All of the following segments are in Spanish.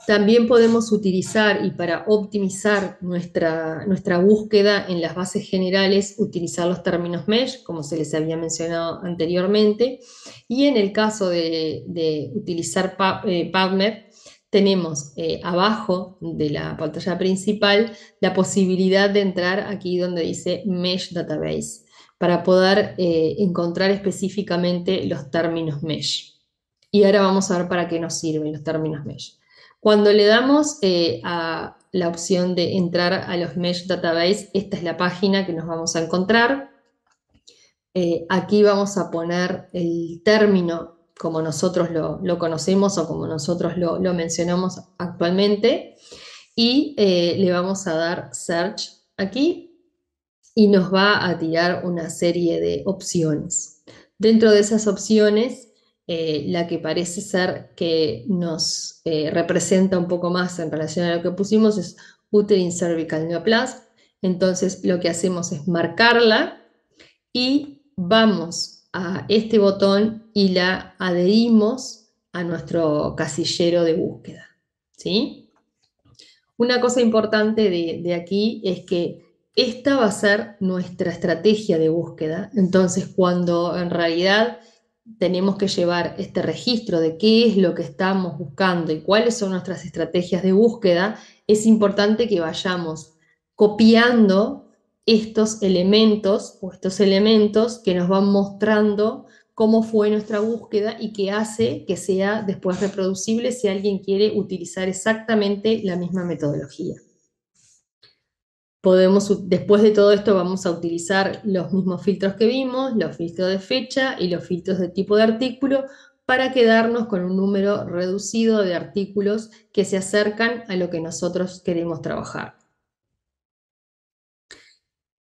También podemos utilizar, y para optimizar nuestra búsqueda en las bases generales, utilizar los términos mesh, como se les había mencionado anteriormente. Y en el caso de utilizar PubMed, tenemos abajo de la pantalla principal la posibilidad de entrar aquí donde dice Mesh Database, para poder encontrar específicamente los términos mesh. Y ahora vamos a ver para qué nos sirven los términos mesh. Cuando le damos a la opción de entrar a los Mesh Database, esta es la página que nos vamos a encontrar. Aquí vamos a poner el término como nosotros lo conocemos o como nosotros lo mencionamos actualmente, y le vamos a dar Search aquí y nos va a tirar una serie de opciones. Dentro de esas opciones, la que parece ser que nos representa un poco más en relación a lo que pusimos es Uterine Cervical Neoplasm. Entonces lo que hacemos es marcarla y vamos a este botón y la adherimos a nuestro casillero de búsqueda, ¿sí? Una cosa importante de aquí es que esta va a ser nuestra estrategia de búsqueda. Entonces, cuando en realidad tenemos que llevar este registro de qué es lo que estamos buscando y cuáles son nuestras estrategias de búsqueda, es importante que vayamos copiando estos elementos o estos elementos que nos van mostrando cómo fue nuestra búsqueda y que hace que sea después reproducible si alguien quiere utilizar exactamente la misma metodología. Después de todo esto vamos a utilizar los mismos filtros que vimos, los filtros de fecha y los filtros de tipo de artículo, para quedarnos con un número reducido de artículos que se acercan a lo que nosotros queremos trabajar.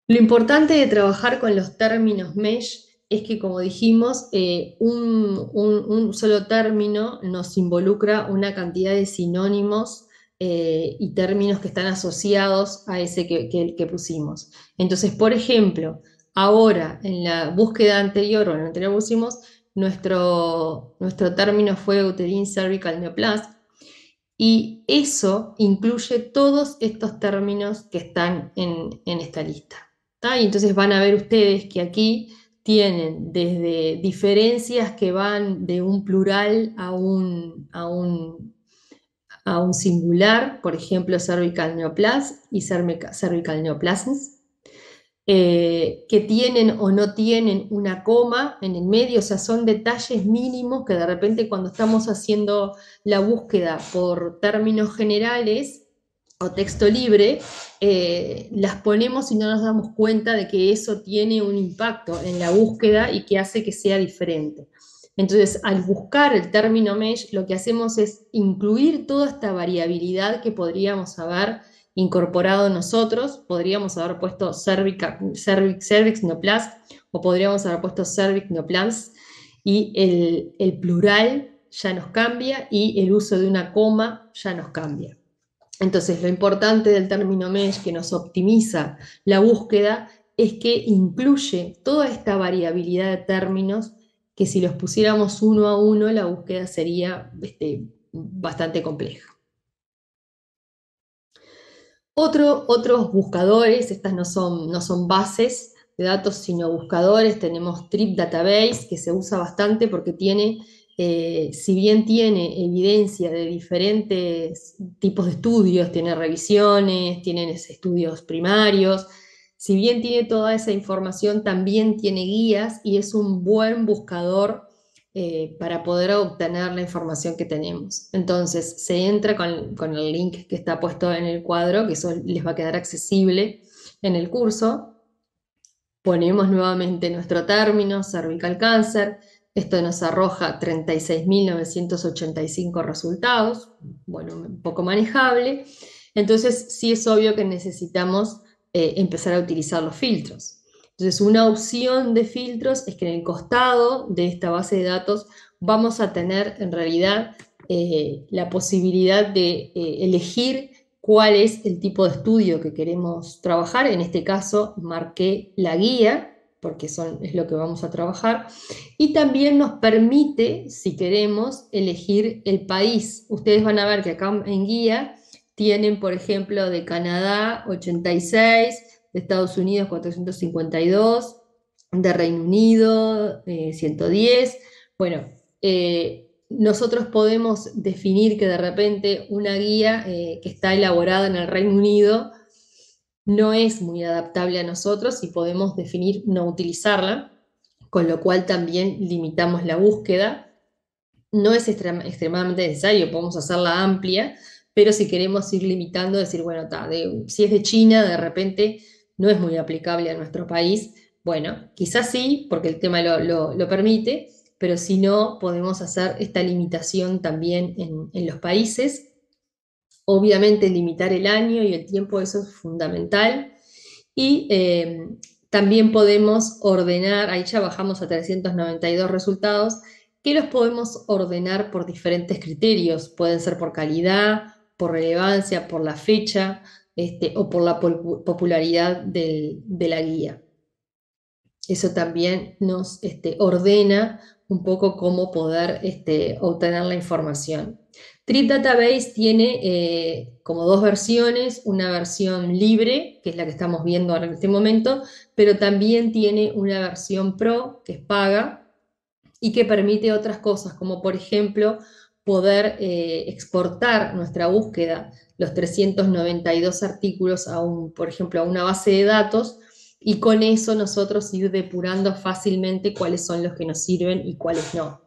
Lo importante de trabajar con los términos mesh es que, como dijimos, un solo término nos involucra una cantidad de sinónimos y términos que están asociados a ese que pusimos. Entonces, por ejemplo, ahora en la búsqueda anterior, o en la anterior pusimos, nuestro término fue Uterine Cervical Neoplasm, y eso incluye todos estos términos que están en esta lista. Y entonces van a ver ustedes que aquí tienen desde diferencias que van de un plural a un singular, por ejemplo, cervical neoplasm y cervical neoplasms, que tienen o no tienen una coma en el medio, o sea, son detalles mínimos que de repente cuando estamos haciendo la búsqueda por términos generales o texto libre, las ponemos y no nos damos cuenta de que eso tiene un impacto en la búsqueda y que hace que sea diferente. Entonces, al buscar el término mesh, lo que hacemos es incluir toda esta variabilidad que podríamos haber incorporado nosotros. Podríamos haber puesto cervix neoplasm, o podríamos haber puesto cervix neoplasm, y el plural ya nos cambia y el uso de una coma ya nos cambia. Entonces, lo importante del término mesh, que nos optimiza la búsqueda, es que incluye toda esta variabilidad de términos que, si los pusiéramos uno a uno, la búsqueda sería bastante compleja. Otros buscadores, estas no son bases de datos, sino buscadores. Tenemos Trip Database, que se usa bastante porque tiene, si bien tiene evidencia de diferentes tipos de estudios, tiene revisiones, tiene estudios primarios, si bien tiene toda esa información, también tiene guías y es un buen buscador para poder obtener la información que tenemos. Entonces, se entra con el link que está puesto en el cuadro, que eso les va a quedar accesible en el curso. Ponemos nuevamente nuestro término, cervical cáncer. Esto nos arroja 36.985 resultados, bueno, un poco manejable. Entonces, sí es obvio que necesitamos empezar a utilizar los filtros. Entonces, una opción de filtros es que en el costado de esta base de datos vamos a tener en realidad la posibilidad de elegir cuál es el tipo de estudio que queremos trabajar. En este caso, marqué la guía, porque es lo que vamos a trabajar, y también nos permite, si queremos, elegir el país. Ustedes van a ver que acá en guía tienen, por ejemplo, de Canadá 86, de Estados Unidos 452, de Reino Unido 110. Bueno, nosotros podemos definir que de repente una guía que está elaborada en el Reino Unido no es muy adaptable a nosotros y podemos definir no utilizarla, con lo cual también limitamos la búsqueda. No es extremadamente necesario, podemos hacerla amplia, pero si queremos ir limitando, decir, bueno, si es de China, de repente no es muy aplicable a nuestro país. Bueno, quizás sí, porque el tema lo permite, pero si no, podemos hacer esta limitación también en los países. Obviamente limitar el año y el tiempo, eso es fundamental. Y también podemos ordenar, ahí ya bajamos a 392 resultados, que los podemos ordenar por diferentes criterios. Pueden ser por calidad, por relevancia, por la fecha, o por la popularidad de la guía. Eso también nos ordena un poco cómo poder obtener la información. Trip Database tiene como dos versiones, una versión libre, que es la que estamos viendo ahora en este momento, pero también tiene una versión Pro, que es paga, y que permite otras cosas, como por ejemplo poder exportar nuestra búsqueda, los 392 artículos, por ejemplo, a una base de datos, y con eso nosotros ir depurando fácilmente cuáles son los que nos sirven y cuáles no.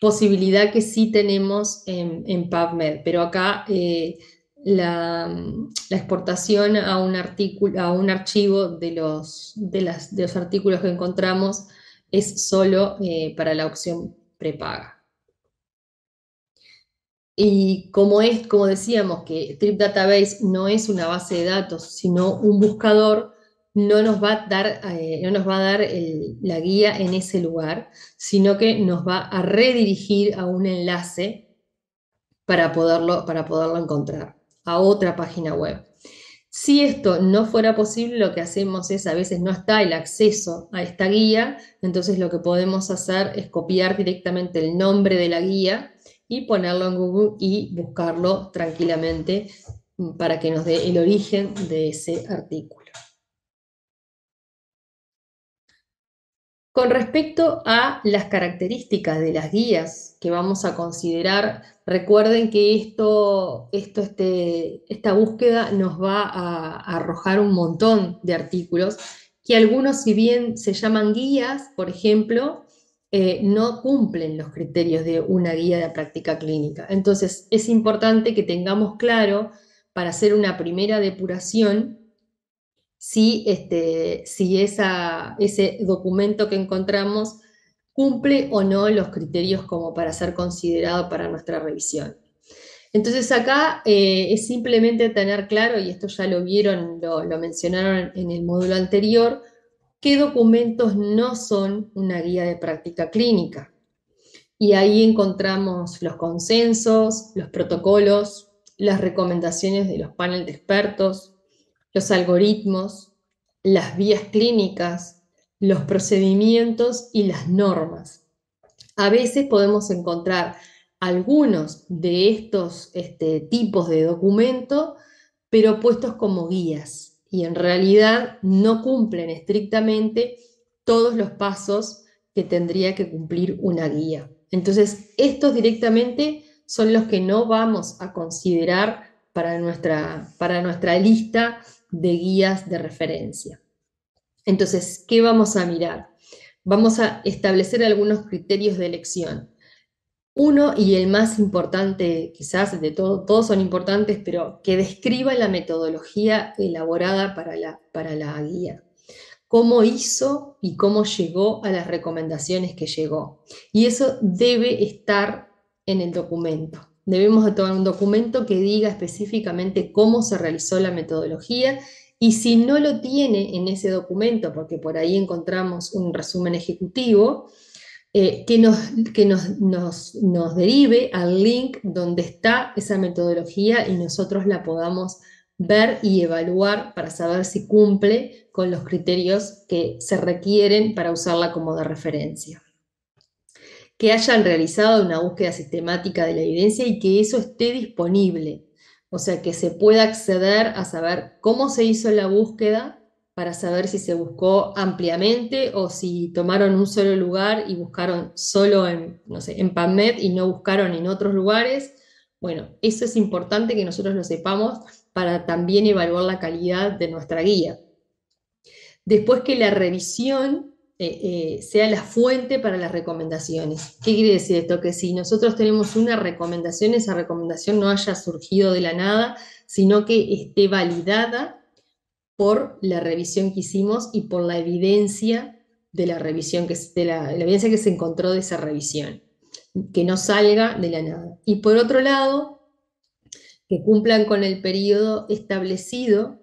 Posibilidad que sí tenemos en PubMed, pero acá la exportación a un archivo de los artículos que encontramos es solo para la opción prepaga. Y como decíamos que Trip Database no es una base de datos, sino un buscador, no nos va a dar la guía en ese lugar, sino que nos va a redirigir a un enlace para poderlo encontrar, a otra página web. Si esto no fuera posible, lo que hacemos es, a veces no está el acceso a esta guía, entonces lo que podemos hacer es copiar directamente el nombre de la guía y ponerlo en Google y buscarlo tranquilamente para que nos dé el origen de ese artículo. Con respecto a las características de las guías que vamos a considerar, recuerden que esta búsqueda nos va a arrojar un montón de artículos, que algunos, si bien se llaman guías, por ejemplo, no cumplen los criterios de una guía de práctica clínica. Entonces, es importante que tengamos claro, para hacer una primera depuración, si ese documento que encontramos cumple o no los criterios como para ser considerado para nuestra revisión. Entonces acá es simplemente tener claro, y esto ya lo vieron, lo mencionaron en el módulo anterior, qué documentos no son una guía de práctica clínica. Y ahí encontramos los consensos, los protocolos, las recomendaciones de los paneles de expertos, los algoritmos, las vías clínicas, los procedimientos y las normas. A veces podemos encontrar algunos de estos tipos de documento, pero puestos como guías, y en realidad no cumplen estrictamente todos los pasos que tendría que cumplir una guía. Entonces, estos directamente son los que no vamos a considerar para nuestra lista de guías de referencia. Entonces, ¿qué vamos a mirar? Vamos a establecer algunos criterios de elección. Uno, y el más importante quizás de todos son importantes, pero que describa la metodología elaborada para la guía. Cómo hizo y cómo llegó a las recomendaciones que llegó. Y eso debe estar en el documento. Debemos de tomar un documento que diga específicamente cómo se realizó la metodología Y si no lo tiene en ese documento, porque por ahí encontramos un resumen ejecutivo, que nos derive al link donde está esa metodología y nosotros la podamos ver y evaluar para saber si cumple con los criterios que se requieren para usarla como de referencia. Que hayan realizado una búsqueda sistemática de la evidencia y que eso esté disponible. O sea, que se pueda acceder a saber cómo se hizo la búsqueda para saber si se buscó ampliamente o si tomaron un solo lugar y buscaron solo en, no sé, en PubMed y no buscaron en otros lugares. Bueno, eso es importante que nosotros lo sepamos para también evaluar la calidad de nuestra guía. Después que la revisión sea la fuente para las recomendaciones. ¿Qué quiere decir esto? Que si nosotros tenemos una recomendación, esa recomendación no haya surgido de la nada, sino que esté validada por la revisión que hicimos y por la evidencia de la revisión, de la evidencia que se encontró de esa revisión, que no salga de la nada. Y por otro lado, que cumplan con el periodo establecido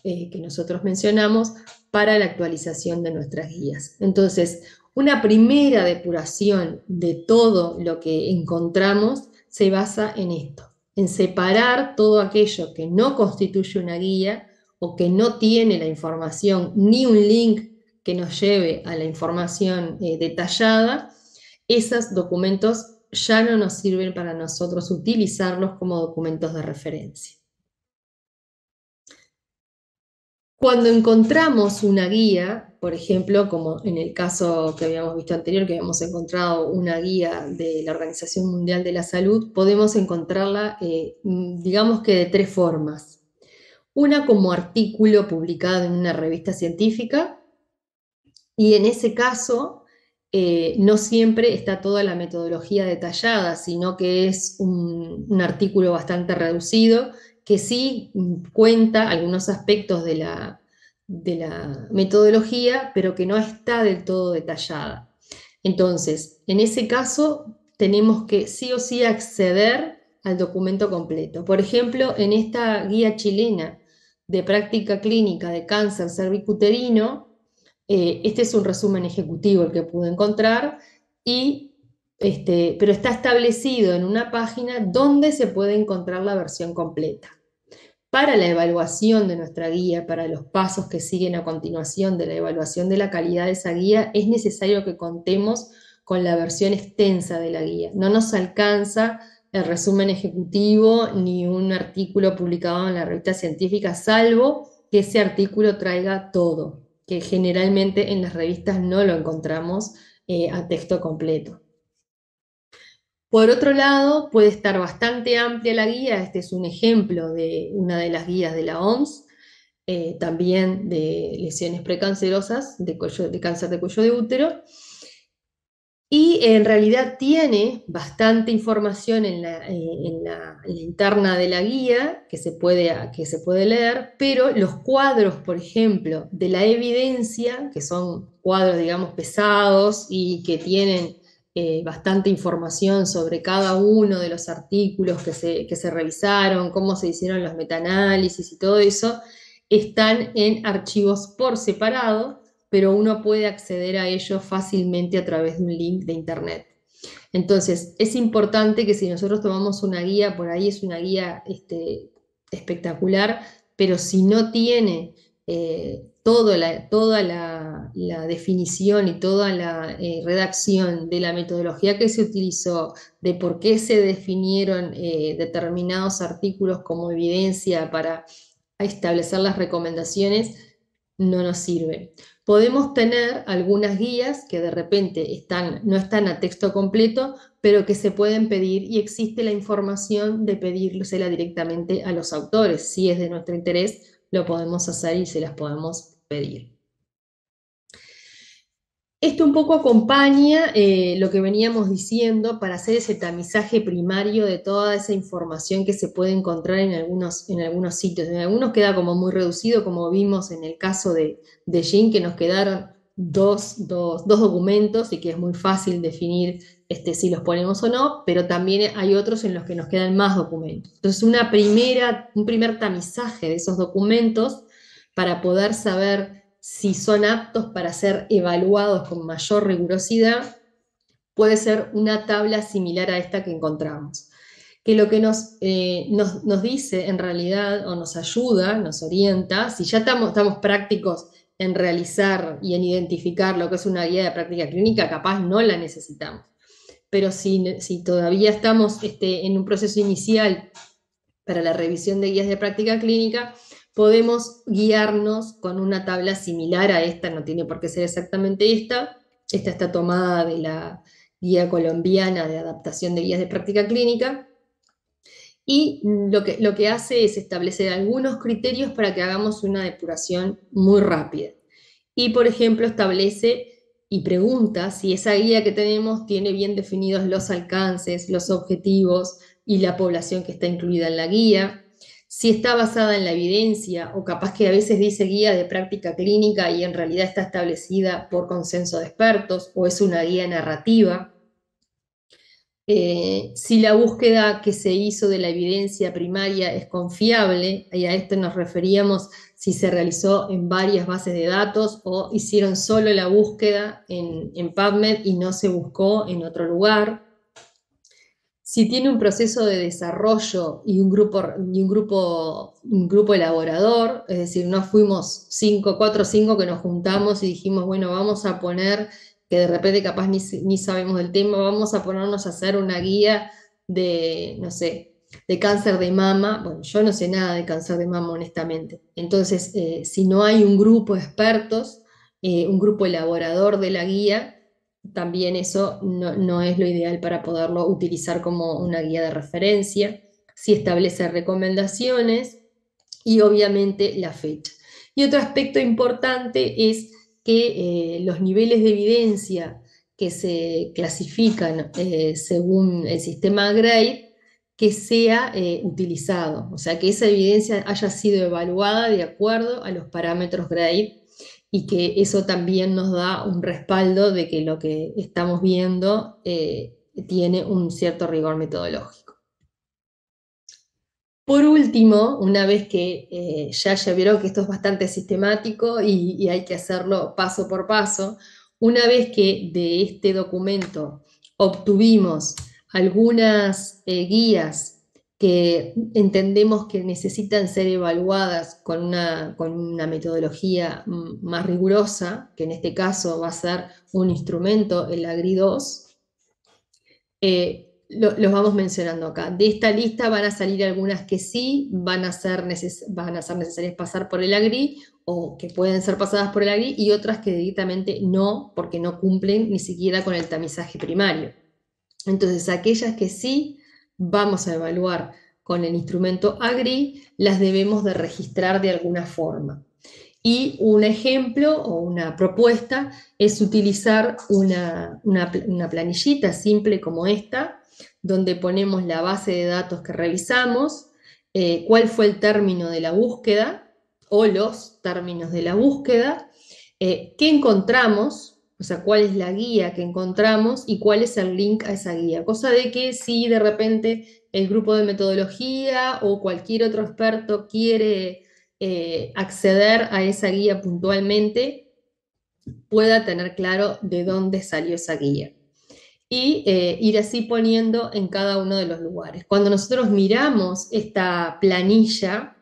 que nosotros mencionamos para la actualización de nuestras guías. Entonces, una primera depuración de todo lo que encontramos se basa en esto, en separar todo aquello que no constituye una guía o que no tiene la información ni un link que nos lleve a la información detallada. Esos documentos ya no nos sirven para nosotros utilizarlos como documentos de referencia. Cuando encontramos una guía, por ejemplo, como en el caso que habíamos visto anterior, que habíamos encontrado una guía de la Organización Mundial de la Salud, podemos encontrarla, digamos que de tres formas. Una como artículo publicado en una revista científica, y en ese caso no siempre está toda la metodología detallada, sino que es un artículo bastante reducido que sí cuenta algunos aspectos de la metodología, pero que no está del todo detallada. Entonces, en ese caso, tenemos que sí o sí acceder al documento completo. Por ejemplo, en esta guía chilena de práctica clínica de cáncer cervicuterino, este es un resumen ejecutivo el que pude encontrar, pero está establecido en una página donde se puede encontrar la versión completa. Para la evaluación de nuestra guía, para los pasos que siguen a continuación de la evaluación de la calidad de esa guía, es necesario que contemos con la versión extensa de la guía. No nos alcanza el resumen ejecutivo ni un artículo publicado en la revista científica, salvo que ese artículo traiga todo, que generalmente en las revistas no lo encontramos a texto completo. Por otro lado, puede estar bastante amplia la guía. Este es un ejemplo de una de las guías de la OMS, también de lesiones precancerosas, de cáncer de cuello de útero. Y en realidad tiene bastante información en la interna de la guía que se puede leer, pero los cuadros, por ejemplo, de la evidencia, que son cuadros, digamos, pesados y que tienen bastante información sobre cada uno de los artículos que se revisaron, cómo se hicieron los metaanálisis y todo eso, están en archivos por separado, pero uno puede acceder a ellos fácilmente a través de un link de internet. Entonces, es importante que si nosotros tomamos una guía, por ahí es una guía espectacular, pero si no tiene toda la definición y toda la redacción de la metodología que se utilizó, de por qué se definieron determinados artículos como evidencia para establecer las recomendaciones, no nos sirve. Podemos tener algunas guías que de repente no están a texto completo, pero que se pueden pedir y existe la información de pedírsela directamente a los autores. Si es de nuestro interés, lo podemos hacer y se las podemos pedir. Esto un poco acompaña lo que veníamos diciendo para hacer ese tamizaje primario de toda esa información que se puede encontrar en algunos sitios. En algunos queda como muy reducido, como vimos en el caso de Jean, que nos quedaron dos documentos y que es muy fácil definir si los ponemos o no, pero también hay otros en los que nos quedan más documentos. Entonces, un primer tamizaje de esos documentos para poder saber si son aptos para ser evaluados con mayor rigurosidad, puede ser una tabla similar a esta que encontramos, que lo que nos dice en realidad, o nos ayuda, nos orienta, si ya estamos prácticos en realizar y en identificar lo que es una guía de práctica clínica, capaz no la necesitamos. Pero si todavía estamos en un proceso inicial para la revisión de guías de práctica clínica, podemos guiarnos con una tabla similar a esta, no tiene por qué ser exactamente esta. Esta está tomada de la Guía Colombiana de Adaptación de Guías de Práctica Clínica, y lo que hace es establecer algunos criterios para que hagamos una depuración muy rápida. Y, por ejemplo, establece y pregunta si esa guía que tenemos tiene bien definidos los alcances, los objetivos y la población que está incluida en la guía, si está basada en la evidencia, o capaz que a veces dice guía de práctica clínica y en realidad está establecida por consenso de expertos, o es una guía narrativa. Si la búsqueda que se hizo de la evidencia primaria es confiable, y a esto nos referíamos si se realizó en varias bases de datos o hicieron solo la búsqueda en PubMed y no se buscó en otro lugar. Si tiene un proceso de desarrollo y un grupo elaborador, es decir, no fuimos 4 o 5 que nos juntamos y dijimos, bueno, vamos a poner, que de repente capaz ni sabemos del tema, vamos a ponernos a hacer una guía de, no sé, de cáncer de mama. Bueno, yo no sé nada de cáncer de mama, honestamente. Entonces, si no hay un grupo de expertos, un grupo elaborador de la guía, también eso no es lo ideal para poderlo utilizar como una guía de referencia. Si establece recomendaciones y obviamente la fecha. Y otro aspecto importante es que los niveles de evidencia que se clasifican según el sistema GRADE, que sea utilizado, o sea, que esa evidencia haya sido evaluada de acuerdo a los parámetros GRADE, y que eso también nos da un respaldo de que lo que estamos viendo tiene un cierto rigor metodológico. Por último, una vez que ya vieron que esto es bastante sistemático y hay que hacerlo paso por paso, una vez que de este documento obtuvimos algunas guías que entendemos que necesitan ser evaluadas con una metodología más rigurosa, que en este caso va a ser un instrumento, el AGRI2, los vamos mencionando acá. De esta lista van a salir algunas que sí van a ser necesarias pasar por el AGRI, o que pueden ser pasadas por el AGRI, y otras que directamente no, porque no cumplen ni siquiera con el tamizaje primario. Entonces, aquellas que sí vamos a evaluar con el instrumento AGRI, las debemos de registrar de alguna forma. Y un ejemplo o una propuesta es utilizar una planillita simple como esta, donde ponemos la base de datos que revisamos, cuál fue el término de la búsqueda o los términos de la búsqueda, qué encontramos, o sea, cuál es la guía que encontramos y cuál es el link a esa guía. Cosa de que si de repente el grupo de metodología o cualquier otro experto quiere acceder a esa guía puntualmente, pueda tener claro de dónde salió esa guía. Y ir así poniendo en cada uno de los lugares. Cuando nosotros miramos esta planilla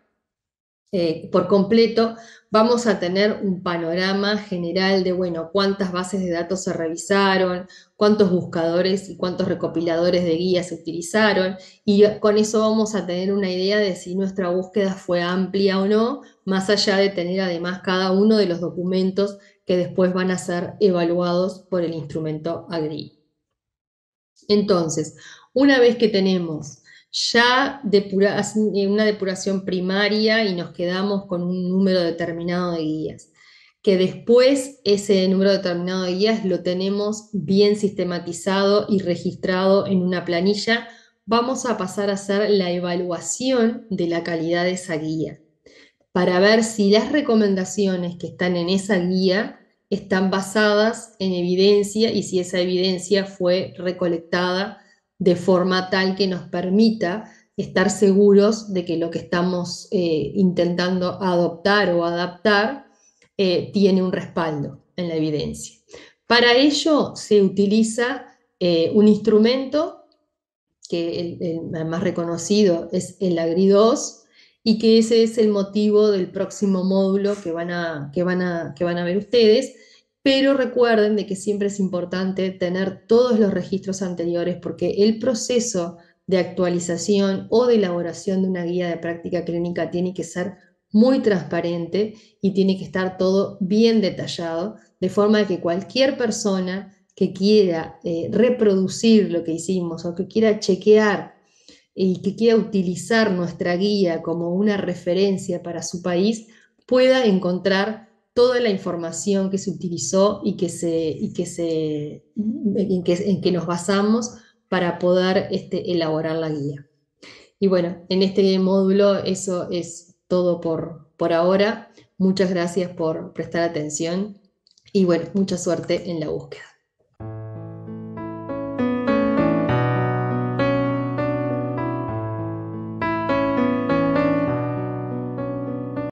por completo, vamos a tener un panorama general de, bueno, cuántas bases de datos se revisaron, cuántos buscadores y cuántos recopiladores de guías se utilizaron, y con eso vamos a tener una idea de si nuestra búsqueda fue amplia o no, más allá de tener además cada uno de los documentos que después van a ser evaluados por el instrumento AGRI. Entonces, una vez que tenemos ya una depuración primaria y nos quedamos con un número determinado de guías, que después ese número determinado de guías lo tenemos bien sistematizado y registrado en una planilla, vamos a pasar a hacer la evaluación de la calidad de esa guía, para ver si las recomendaciones que están en esa guía están basadas en evidencia y si esa evidencia fue recolectada de forma tal que nos permita estar seguros de que lo que estamos intentando adoptar o adaptar tiene un respaldo en la evidencia. Para ello se utiliza un instrumento que el más reconocido es el AGRI2, y que ese es el motivo del próximo módulo que van a ver ustedes, pero recuerden de que siempre es importante tener todos los registros anteriores, porque el proceso de actualización o de elaboración de una guía de práctica clínica tiene que ser muy transparente y tiene que estar todo bien detallado, de forma que cualquier persona que quiera reproducir lo que hicimos o que quiera chequear y que quiera utilizar nuestra guía como una referencia para su país, pueda encontrar toda la información que se utilizó en que nos basamos para poder elaborar la guía. Y bueno, en este módulo eso es todo por ahora. Muchas gracias por prestar atención y bueno, mucha suerte en la búsqueda.